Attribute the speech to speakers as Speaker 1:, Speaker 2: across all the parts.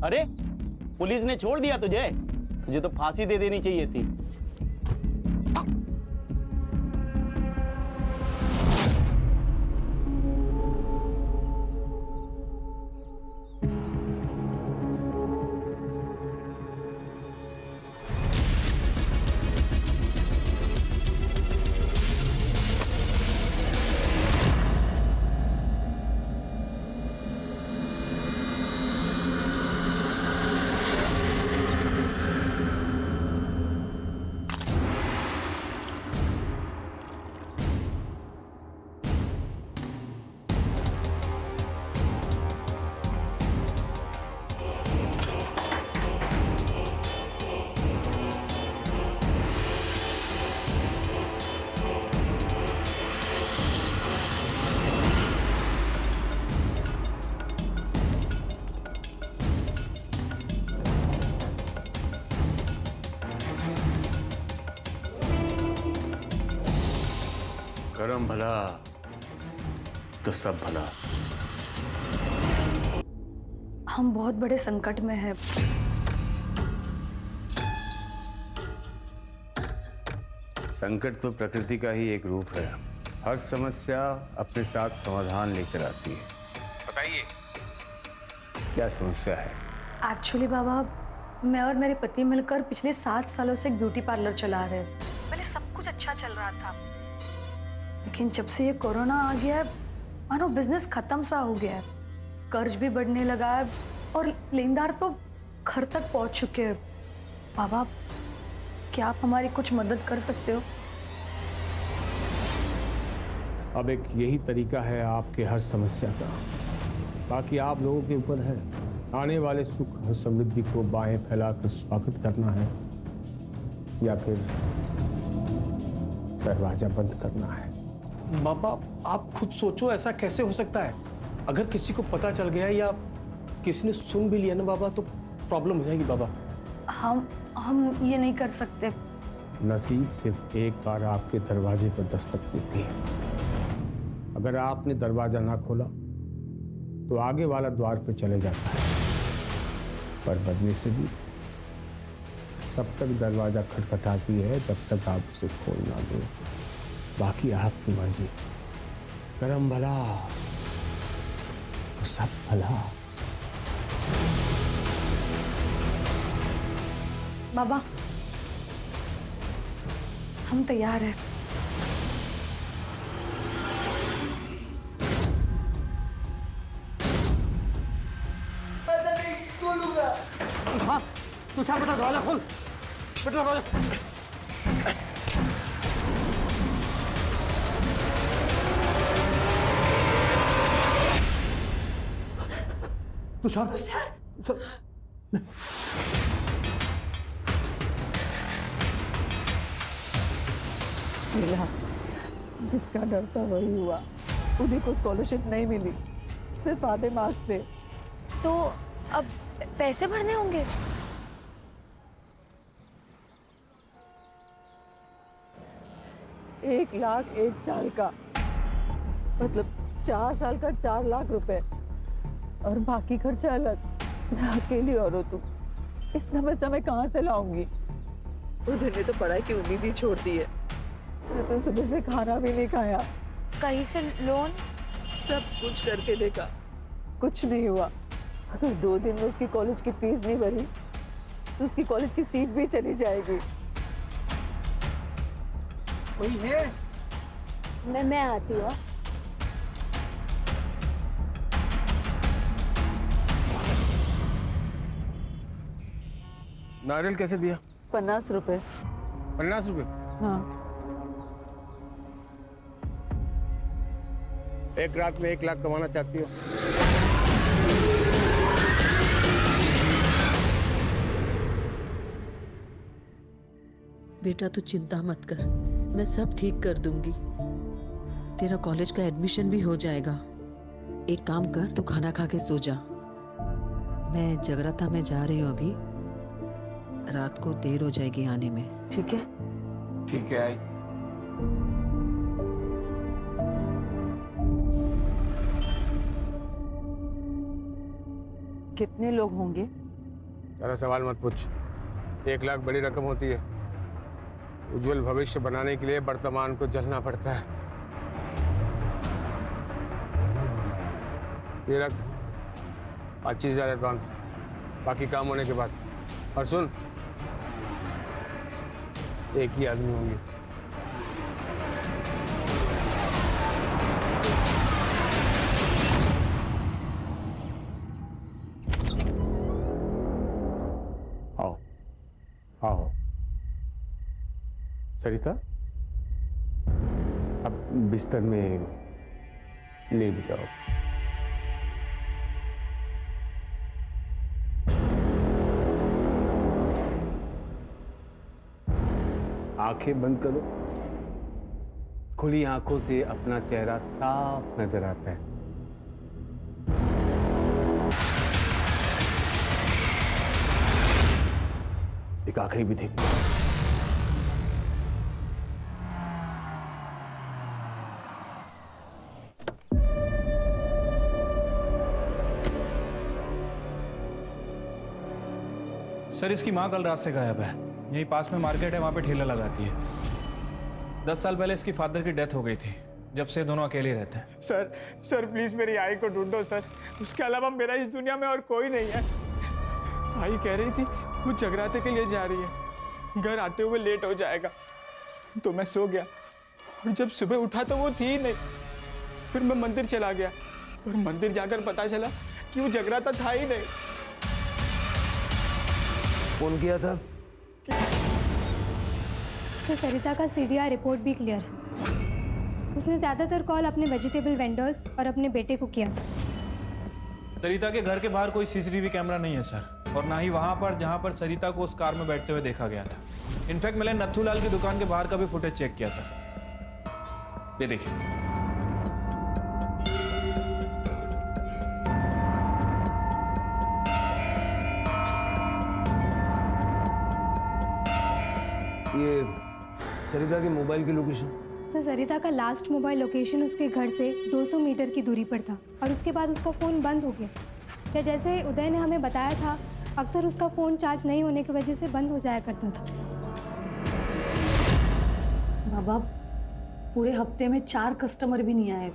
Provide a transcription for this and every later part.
Speaker 1: अरे पुलिस ने छोड़ दिया तुझे? तुझे तो फांसी दे देनी चाहिए थी। करम भला तो सब भला।
Speaker 2: हम बहुत बड़े संकट में हैं।
Speaker 3: संकट तो प्रकृति का ही एक रूप है। हर समस्या अपने साथ समाधान लेकर आती है। बताइए क्या समस्या है?
Speaker 2: एक्चुअली बाबा, मैं और मेरे पति मिलकर पिछले 7 सालों से एक ब्यूटी पार्लर चला रहे हैं। पहले सब कुछ अच्छा चल रहा था, लेकिन जब से ये कोरोना आ गया है, मानो बिजनेस खत्म सा हो गया है। कर्ज भी बढ़ने लगा है और लेनदार तो घर तक पहुंच चुके हैं। बाबा, क्या आप हमारी कुछ मदद कर सकते हो?
Speaker 4: अब एक यही तरीका है आपके हर समस्या का। बाकी आप लोगों के ऊपर है। आने वाले सुख और समृद्धि को बाहें फैलाकर स्वागत करना है या फिर दरवाजा बंद करना है।
Speaker 5: बाबा, आप खुद सोचो, ऐसा कैसे हो सकता है? अगर किसी को पता चल गया या किसी ने सुन भी लिया ना बाबा, तो प्रॉब्लम हो जाएगी बाबा।
Speaker 2: हम ये नहीं कर सकते।
Speaker 4: नसीब सिर्फ एक बार आपके दरवाजे पर दस्तक देती है। अगर आपने दरवाजा ना खोला तो आगे वाला द्वार पे चले जाता है, पर बदले से भी तब तक दरवाजा खटखटाती है जब तक आप उसे खोल ना दो। बाकी आपकी मर्जी। करम भला तो सब भला।
Speaker 2: बाबा, हम तैयार हैं।
Speaker 1: हाँ, तुषार बेटा दरवाजा खोल। बेटा दरवाजा। तुषार।
Speaker 6: मिला, जिसका डर था वही हुआ। उन्हीं को स्कॉलरशिप नहीं मिली, सिर्फ आधे मार्क्स से।
Speaker 7: तो अब पैसे भरने होंगे?
Speaker 6: एक लाख 1 साल का, मतलब 4 साल का 4 लाख रुपए, और बाकी खर्चा अलग। मैं अकेली औरत हूँ, इतना पैसा मैं कहाँ से लाऊंगी? उन्होंने तो पढ़ाई की उम्मीद ही छोड़ दी है। तो सुबह से खाना भी नहीं खाया।
Speaker 7: कहीं से लोन?
Speaker 6: सब कुछ करके देखा, कुछ नहीं हुआ। अगर 2 दिन में उसकी कॉलेज की फीस नहीं भरी तो उसकी कॉलेज की सीट भी चली जाएगी।
Speaker 5: कोई है?
Speaker 7: मैं आती हूँ।
Speaker 3: नारियल कैसे दिया?
Speaker 6: 50 रुपए।
Speaker 3: 50 रुपए?
Speaker 6: हाँ।
Speaker 3: एक रात में 1 लाख कमाना चाहती हो?
Speaker 8: बेटा तू चिंता मत कर, मैं सब ठीक कर दूंगी। तेरा कॉलेज का एडमिशन भी हो जाएगा। एक काम कर, तू खाना खा के सो जा। मैं जगराता में जा रही हूँ अभी, रात को देर हो जाएगी आने में, ठीक है?
Speaker 3: ठीक है। आई
Speaker 6: कितने लोग होंगे?
Speaker 3: ज़्यादा सवाल मत पूछ। 1 लाख बड़ी रकम होती है। उज्जवल भविष्य बनाने के लिए वर्तमान को जलना पड़ता है। ये रख 25,000 एडवांस, बाकी काम होने के बाद। और सुन, एक ही आदमी होंगे। आओ आओ सरिता, अब बिस्तर में लेट जाओ। आंखें बंद करो। खुली आंखों से अपना चेहरा साफ नजर आता है। एक आखिरी विधि।
Speaker 9: सर, इसकी माँ कल रात से गायब है। यहीं पास में मार्केट है, वहाँ पे ठेला लगाती है। 10 साल पहले इसकी फादर की डेथ हो गई थी। जब से दोनों अकेले रहते हैं।
Speaker 10: सर प्लीज मेरी आई को ढूंढो सर। उसके अलावा मेरा इस दुनिया में और कोई नहीं है। आई कह रही थी वो जगराते के लिए जा रही है, घर आते हुए लेट हो जाएगा, तो मैं सो गया और जब सुबह उठा तो वो थी ही नहीं। फिर मैं मंदिर चला गया और मंदिर जाकर पता चला कि वो जगराता था ही नहीं।
Speaker 11: फोन किया था
Speaker 7: तो सरिता का सीडीआर रिपोर्ट भी क्लियर है। उसने ज़्यादातर कॉल अपने वेजिटेबल वेंडर्स और अपने बेटे को किया था।
Speaker 9: सरिता के घर के बाहर कोई सीसीटीवी कैमरा नहीं है सर, और ना ही वहाँ पर जहाँ पर सरिता को उस कार में बैठते हुए देखा गया था। इनफैक्ट मैंने नथुलाल की दुकान के बाहर का भी फुटेज चेक किया सर। ये देखिए।
Speaker 11: ये सरिता के मोबाइल की लोकेशन।
Speaker 7: सर, सरिता का लास्ट मोबाइल लोकेशन उसके घर से 200 मीटर की दूरी पर था और उसके बाद उसका फ़ोन बंद हो गया। या जैसे उदय ने हमें बताया था, अक्सर उसका फ़ोन चार्ज नहीं होने की वजह से बंद हो जाया करता था।
Speaker 2: बाबा, पूरे हफ्ते में 4 कस्टमर भी नहीं आए,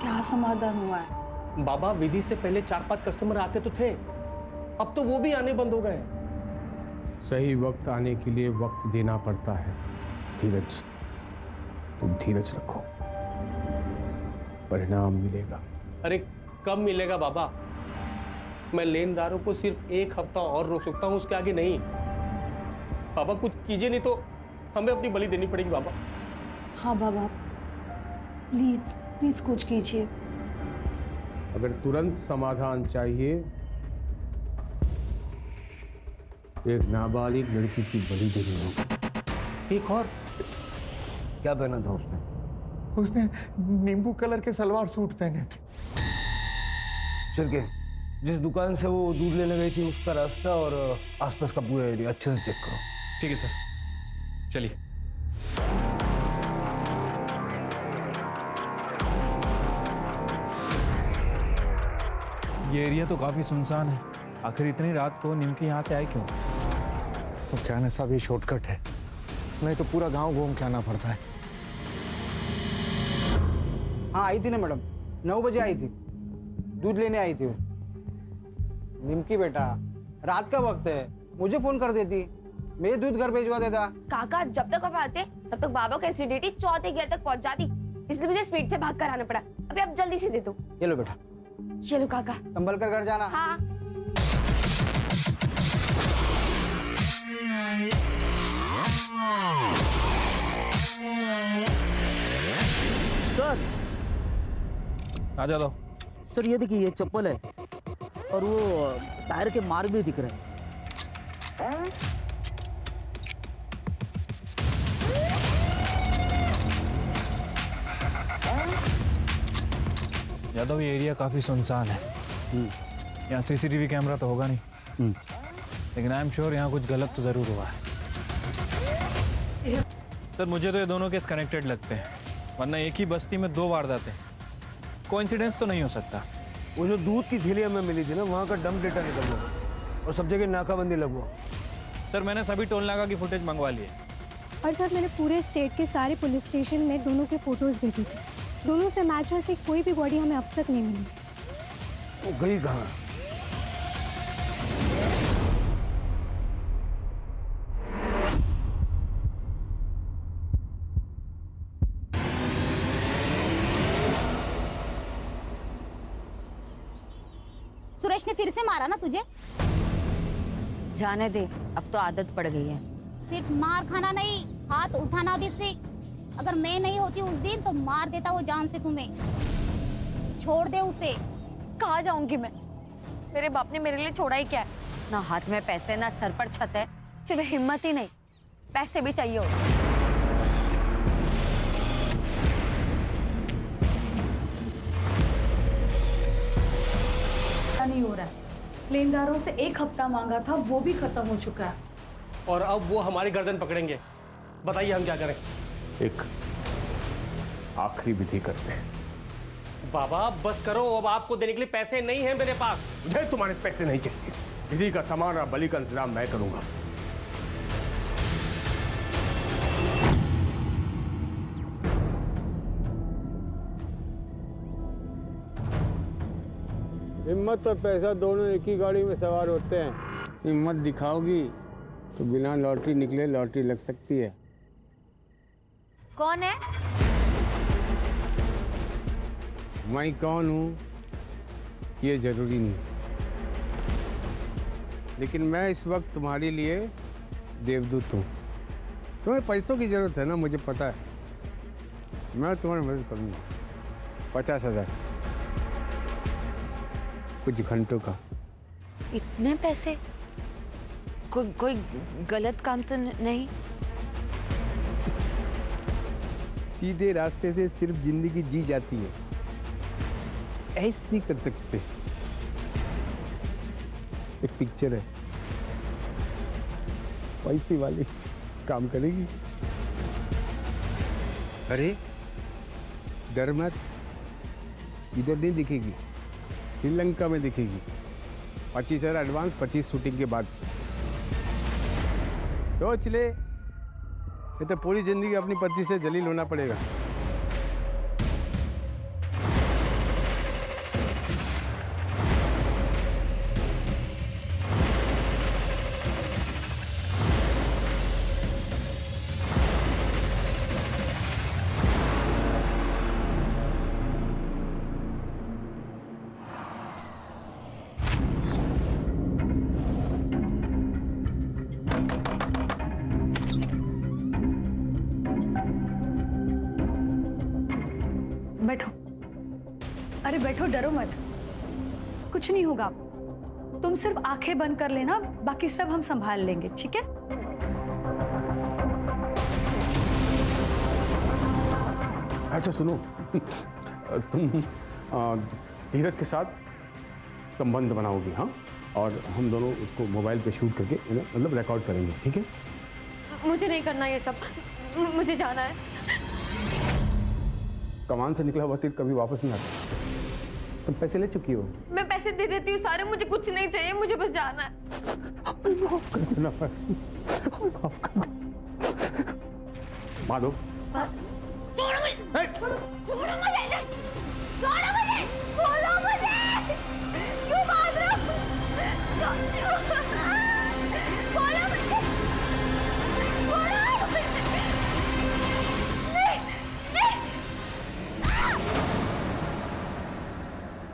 Speaker 2: क्या समाधान हुआ है?
Speaker 5: बाबा, विधि से पहले 4-5 कस्टमर आते तो थे, अब तो वो भी आने बंद हो गए।
Speaker 4: सही वक्त आने के लिए वक्त देना पड़ता है। धीरज, तुम धीरज रखो, परिणाम मिलेगा।
Speaker 5: अरे कब मिलेगा बाबा? मैं लेनदारों को सिर्फ 1 हफ्ता और रोक सकता हूँ, उसके आगे नहीं। बाबा कुछ कीजिए, नहीं तो हमें अपनी बलि देनी पड़ेगी बाबा।
Speaker 2: हाँ बाबा, प्लीज प्लीज कुछ कीजिए।
Speaker 4: अगर तुरंत समाधान चाहिए, एक नाबालिग लड़की की बलि देनी होगी।
Speaker 5: एक और
Speaker 11: क्या पहना था उसने?
Speaker 10: उसने नींबू कलर के सलवार सूट पहने थे।
Speaker 11: चल के जिस दुकान से वो दूध लेने गई थी उसका रास्ता और आसपास का पूरा एरिया अच्छे से चेक करो।
Speaker 9: ठीक है सर, चलिए। ये एरिया तो काफी सुनसान है। आखिर इतनी रात को निमकी यहाँ से आए क्यों?
Speaker 10: तो क्या ना साहब, ये शॉर्टकट है, नहीं तो पूरा गांव घूम के आना पड़ता है।
Speaker 12: हाँ आई थी ना मैडम, 9 बजे आई थी, दूध लेने आई थी वो। निमकी बेटा, रात का वक्त है, मुझे फोन कर देती, मैं दूध घर भेजवा देता।
Speaker 7: काका, जब तक आप आते तब तक बाबा को एसिडिटी 4थे गियर तक पहुंच जाती, इसलिए मुझे स्पीड से भाग कर आना पड़ा। अभी आप जल्दी से दे दो।
Speaker 12: ये लो बेटा।
Speaker 7: ये लो काका।
Speaker 12: संभल कर घर जाना।
Speaker 7: हाँ।
Speaker 11: सर,
Speaker 9: आ जाओ।
Speaker 11: सर ये देखिए, ये चप्पल है और वो टायर के मार्क भी दिख रहे हैं।
Speaker 9: यादव, ये एरिया काफी सुनसान है। यहाँ सीसीटीवी कैमरा तो होगा नहीं, लेकिन आई एम श्योर यहाँ कुछ गलत तो जरूर हुआ है। सर, मुझे तो ये दोनों केस कनेक्टेड लगते हैं, वरना एक ही बस्ती में 2 वारदातें। कोइंसिडेंस तो नहीं हो सकता।
Speaker 11: वो जो दूध की थैली हमें मिली थी ना, वहाँ का डंप डेटा निकल गया। और सब जगह नाकाबंदी लगवाओ।
Speaker 9: सर मैंने सभी टोल नाका की फुटेज मंगवा ली है।
Speaker 7: और सर मैंने पूरे स्टेट के सारे पुलिस स्टेशन में दोनों के फोटोज भेजे थे। दोनों से मैच ऐसी कोई भी बॉडी हमें अब तक नहीं मिली।
Speaker 11: वो गई कहाँ?
Speaker 13: सुरेश ने फिर से मारा ना तुझे?
Speaker 14: जाने दे, अब तो आदत पड़ गई है।
Speaker 13: सिर्फ मार खाना नहीं, हाथ उठाना भी सीख। अगर मैं नहीं होती उस दिन तो मार देता वो जान से तुम्हें। छोड़ दे उसे।
Speaker 2: कहाँ जाऊंगी मैं? मेरे बाप ने मेरे लिए छोड़ा ही क्या है?
Speaker 14: ना हाथ में पैसे ना सर पर छत है, सिर्फ हिम्मत ही नहीं, पैसे भी चाहिए होते।
Speaker 2: नहीं हो रहा है। लेनदारों से 1 हफ्ता मांगा था, वो भी खत्म हो चुका है।
Speaker 5: और अब वो हमारी गर्दन पकड़ेंगे। बताइए हम क्या करें?
Speaker 4: एक आखिरी विधि करते हैं।
Speaker 5: बाबा बस करो, अब आपको देने के लिए पैसे नहीं हैं मेरे पास।
Speaker 4: मुझे तुम्हारे पैसे नहीं चाहिए। विधि का सामान और बलि का इंतजाम मैं करूंगा।
Speaker 11: हिम्मत और पैसा दोनों एक ही गाड़ी में सवार होते हैं। हिम्मत दिखाओगी तो बिना लॉटरी निकले लॉटरी लग सकती है।
Speaker 14: कौन है?
Speaker 11: मैं कौन हूँ ये जरूरी नहीं, लेकिन मैं इस वक्त तुम्हारे लिए देवदूत हूँ। तुम्हें पैसों की जरूरत है ना, मुझे पता है। मैं तुम्हारी मदद करूँगा। 50,000 कुछ घंटों का।
Speaker 14: इतने पैसे? कोई गलत काम तो नहीं?
Speaker 11: सीधे रास्ते से सिर्फ जिंदगी जी जाती है, ऐसे नहीं कर सकते। एक पिक्चर है, पैसे वाली काम करेगी। अरे डर मत, इधर नहीं दिखेगी, श्रीलंका में दिखेगी। 25,000 एडवांस, 25 शूटिंग के बाद। सोच ले, ये तो पूरी जिंदगी अपनी पत्नी से जलील होना पड़ेगा।
Speaker 2: बैठो। अरे बैठो, डरो मत, कुछ नहीं होगा। तुम सिर्फ आंखें बंद कर लेना, बाकी सब हम संभाल लेंगे, ठीक है?
Speaker 4: अच्छा सुनो, तुम धीरज के साथ संबंध बनाओगी, हाँ? और हम दोनों उसको मोबाइल पे शूट करके मतलब रिकॉर्ड करेंगे, ठीक है?
Speaker 7: मुझे नहीं करना ये सब, मुझे जाना है।
Speaker 4: कमान से निकला हुआ तीर कभी वापस नहीं आता। तुम पैसे ले चुकी हो।
Speaker 7: मैं पैसे दे देती हूँ सारे, मुझे कुछ नहीं चाहिए, मुझे बस जाना है।
Speaker 4: माफ कर देना, माफ कर दे। माधव,
Speaker 13: छोड़ो मुझे, छोड़ो मुझे, छोड़ो मुझे, बोलो मुझे, क्यों भाग रहे हो? बोलो मुझे, बोलो मुझे। नहीं, नहीं।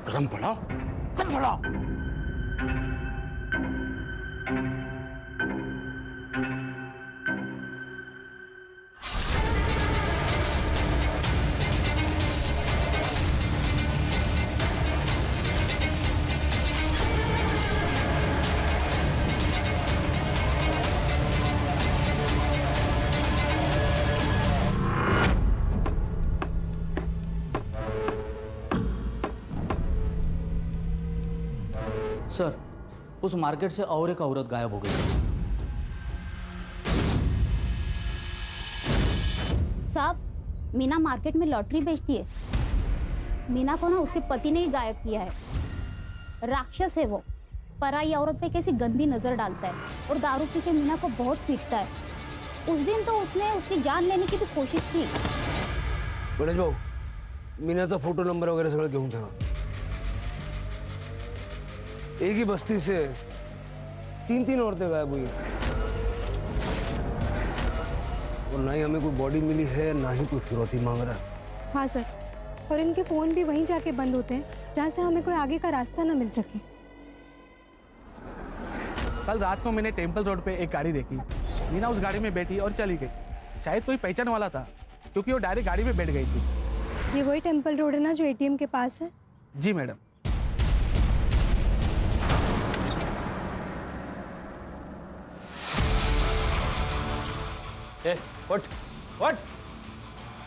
Speaker 4: गरम पड़ा, गरम पड़ा।
Speaker 1: सर, उस मार्केट से और एक औरत गायब हो गई।
Speaker 13: साहब, मीना मार्केट में लॉटरी बेचती है। मीना को ना उसके पति ने ही गायब किया है। राक्षस है वो। पराई औरत पे कैसी गंदी नजर डालता है और दारू पी के मीना को बहुत पीटता है। उस दिन तो उसने उसकी जान लेने की भी कोशिश की।
Speaker 15: गणेश भाऊ, मीनाचा फोटो नंबर वगैरे सगळं घेऊन ठेवा। एक ही बस्ती से 3 औरतें गायब हुई हैं। और ना ही हमें कोई बॉडी मिली है, ना ही कोई फिरौती मांग रहा है।
Speaker 7: हाँ सर, और इनके फ़ोन भी वहीं जाके बंद होते हैं जहाँ से हमें कोई आगे का रास्ता ना मिल सके।
Speaker 16: कल रात को मैंने टेम्पल रोड पे एक गाड़ी देखी। मीना उस गाड़ी में बैठी और चली गई। शायद कोई पहचान वाला था, क्योंकि वो डायरेक्ट गाड़ी में बैठ गई थी।
Speaker 7: ये वही टेम्पल रोड है ना जो एटीएम के पास है?
Speaker 16: जी मैडम।
Speaker 15: व्हाट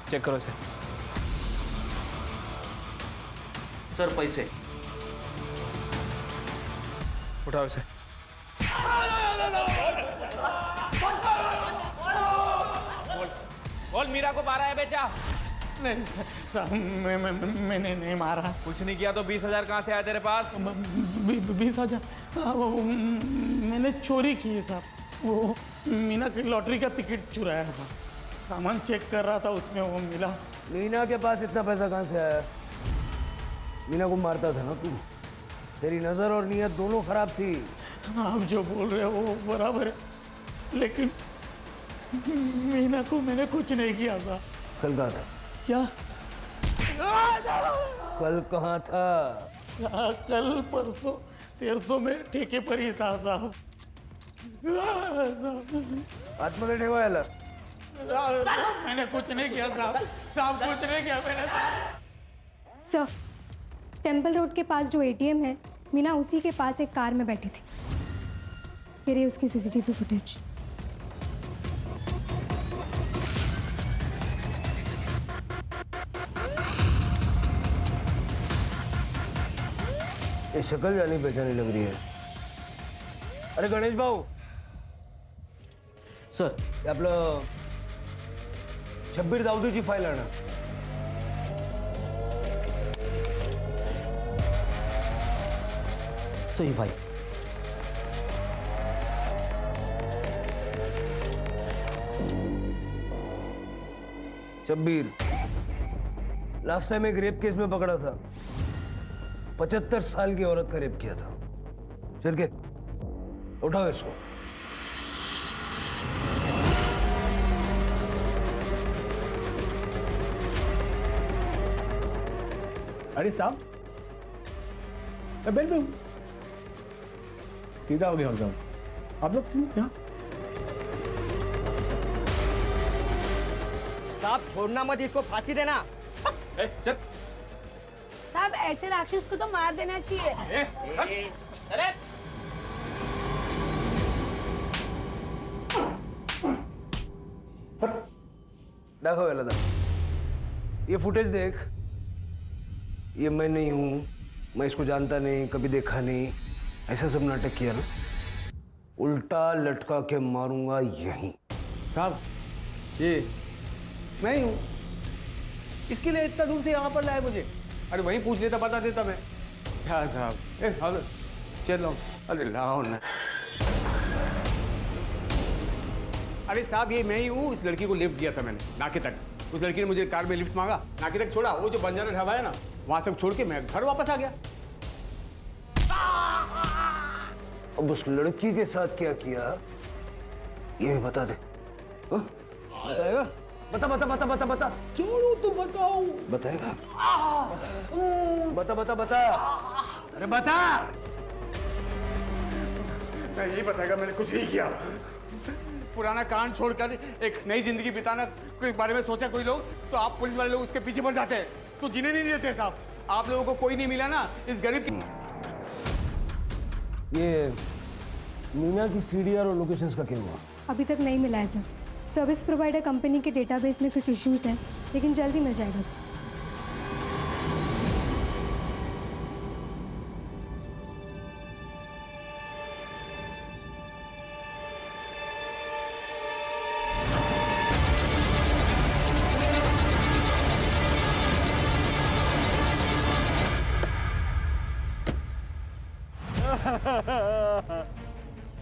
Speaker 16: चेक करो सर।
Speaker 15: सर पैसे
Speaker 16: उठाओ सर।
Speaker 9: बोल मीरा को मारा है बेचा?
Speaker 10: नहीं साहब, मैंने नहीं मारा।
Speaker 9: कुछ नहीं किया तो 20,000 कहाँ से आया तेरे पास?
Speaker 10: 20,000 वो मैंने चोरी की है साहब। वो मीना की लॉटरी का टिकट चुराया साहब। सामान चेक कर रहा था, उसमें वो मिला।
Speaker 15: मीना के पास इतना पैसा कहाँ से आया? मीना को मारता था ना तू। तेरी नजर और नीयत दोनों खराब थी।
Speaker 10: आप जो बोल रहे हो वो बराबर है, लेकिन मीना को मैंने कुछ नहीं किया था।
Speaker 15: कल कहाँ था?
Speaker 10: क्या?
Speaker 15: कल कहाँ था?
Speaker 10: कल परसों 1300 में ठेके पर ही था साहब।
Speaker 15: आतमध्ये ठेवायला?
Speaker 10: मैंने कुछ नहीं किया साहब। साहब कुछ नहीं किया मैंने।
Speaker 7: सर, टेम्पल रोड के पास जो एटीएम है, मीना उसी के पास एक कार में बैठी थी। ये रही उसकी सीसीटीवी फुटेज।
Speaker 15: ये शक्ल जानी पहचानी लग रही है। अरे गणेश भाऊ
Speaker 1: सर,
Speaker 15: हे आपलं शब्बीर दाऊदीची फाईल आणा।
Speaker 1: सही भाई।
Speaker 15: शब्बीर लास्ट टाइम एक रेप केस में पकड़ा था। 75 साल की औरत का रेप किया था। चल के उठाओ इसको।
Speaker 4: अरे साहब, मैं बेल पे हूँ। सीधा हो गया हूँ। आप लोग क्यों यहाँ?
Speaker 1: साहब छोड़ना मत, इसको फांसी देना।
Speaker 16: चल।
Speaker 14: साहब ऐसे राक्षस को तो मार देना चाहिए।
Speaker 1: अरे
Speaker 15: दाखव याला दाखव। ये फुटेज देख। ये मैं नहीं हूं, मैं इसको जानता नहीं, कभी देखा नहीं, ऐसा सब नाटक किया ना। उल्टा लटका के मारूंगा यहीं।
Speaker 12: साहब ये मैं ही हूँ, इसके लिए इतना दूर से यहाँ पर लाए मुझे। अरे वहीं पूछ लेता, बता देता मैं। क्या साहब, ए हाँ चल लो। अरे लाओ ना। अरे साहब ये मैं ही हूँ। इस लड़की को लिफ्ट दिया था मैंने नाके तक। उस लड़की ने मुझे कार में लिफ्ट मांगा, नाके तक छोड़ा। वो जो बंजारा ढाबा है ना, वहां से छोड़ के मैं घर वापस आ गया।
Speaker 15: अब उस लड़की के साथ क्या किया ये भी बता दे। हाँ? बताएगा? बता बता बता बता बता।
Speaker 12: छोड़ो तो बताओ।
Speaker 15: बताएगा? बता बता बता। अरे बता।
Speaker 10: मैं यही बताएगा, मैंने कुछ नहीं किया। पुराना कांड छोड़कर एक नई जिंदगी बिताना के बारे में सोचा कोई लोग, तो आप पुलिस वाले लोग उसके पीछे पड़ जाते हैं, तो जीने नहीं देते साहब। आप लोगों को कोई नहीं मिला ना इस गरीब की।
Speaker 15: ये मीना की सीडीआर और लोकेशंस का क्या हुआ?
Speaker 7: अभी तक नहीं मिला है सर। सर्विस प्रोवाइडर कंपनी के डेटाबेस में कुछ इश्यूज हैं, लेकिन जल्दी मिल जाएगा सर।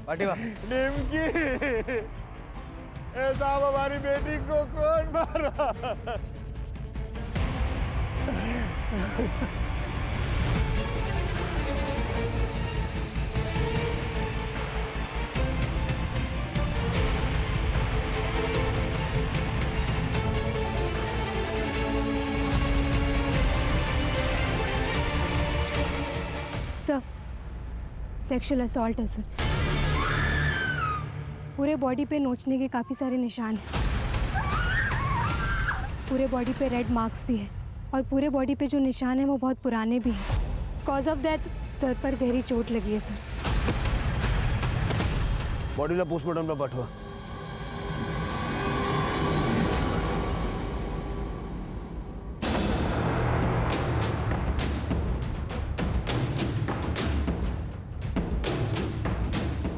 Speaker 15: पाटिवा
Speaker 10: निमकी, ए साहब हमारी बेटी को कौन मारा?
Speaker 7: सर, सेक्सुअल असॉल्ट है सर। पूरे बॉडी पे नोचने के काफ़ी सारे निशान हैं। पूरे बॉडी पे रेड मार्क्स भी है और पूरे बॉडी पे जो निशान है वो बहुत पुराने भी हैं। कॉज ऑफ डेथ सर पर गहरी चोट लगी है सर।
Speaker 15: बॉडीला पोस्टमॉर्टमला पाठवा।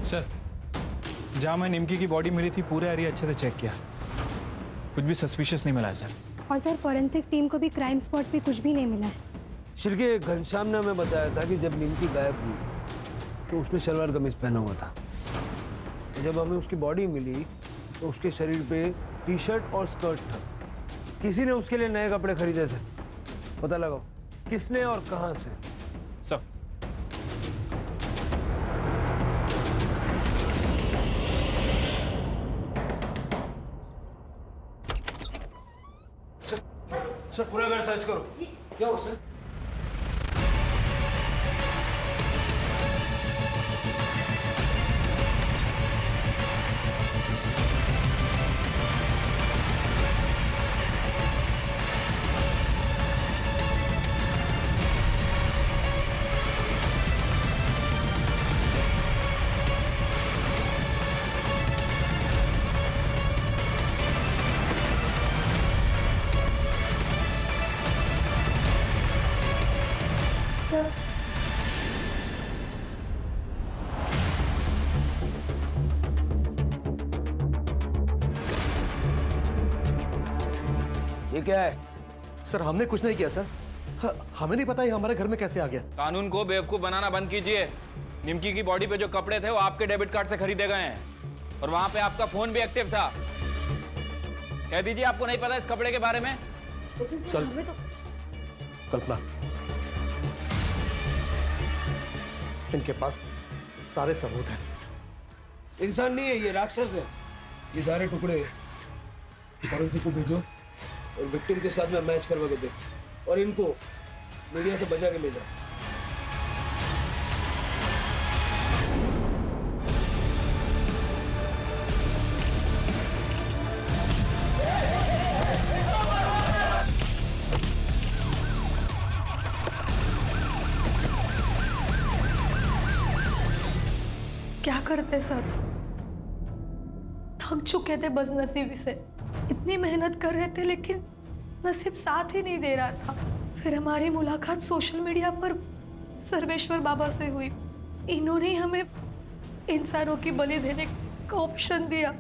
Speaker 9: सर, जहाँ मैं निमकी की बॉडी मिली थी पूरा एरिया अच्छे से चेक किया, कुछ भी सस्पिशियस नहीं मिला है सर।
Speaker 7: और सर फॉरेंसिक टीम को भी क्राइम स्पॉट पे कुछ भी नहीं मिला है।
Speaker 15: शिर्के, घनश्याम ने हमें बताया था कि जब निमकी गायब हुई तो उसने सलवार कमीज पहना हुआ था। जब हमें उसकी बॉडी मिली तो उसके शरीर पे टी शर्ट और स्कर्ट था। किसी ने उसके लिए नए कपड़े खरीदे थे। पता लगाओ किसने और कहाँ से।
Speaker 9: सर,
Speaker 15: सर पूरा घर सर्च करो। क्या हो सर? ये क्या है?
Speaker 17: सर हमने कुछ नहीं किया सर। हमें नहीं पता ये हमारे घर में कैसे आ गया।
Speaker 18: कानून को बेवकूफ बनाना बंद कीजिए। निमकी की बॉडी पे जो कपड़े थे वो आपके डेबिट कार्ड से खरीदे गए हैं और वहां पे आपका फोन भी एक्टिव था। कह दीजिए आपको नहीं पता इस कपड़े के बारे में।
Speaker 17: सर कल्पना, इनके पास सारे सबूत हैं।
Speaker 15: इंसान नहीं है ये, राक्षस है। ये सारे टुकड़े फॉरेंसिक को भेजो और विक्टिम के साथ में मैच करवा के दे और इनको मीडिया से बचा के ले जाओ।
Speaker 2: क्या करते सर? थक चुके थे बदनसीबी से। इतनी मेहनत कर रहे थे लेकिन नसीब साथ ही नहीं दे रहा था। फिर हमारी मुलाकात सोशल मीडिया पर सर्वेश्वर बाबा से हुई। इन्होंने ही हमें इंसानों की बलि देने का ऑप्शन दिया।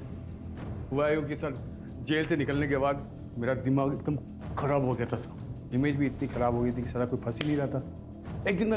Speaker 3: हुआ यूं कि सर जेल से निकलने के बाद मेरा दिमाग एकदम खराब हो गया था सर। इमेज भी इतनी खराब हो गई थी कि सारा कोई फंस ही नहीं रहा था। एक दिन मैं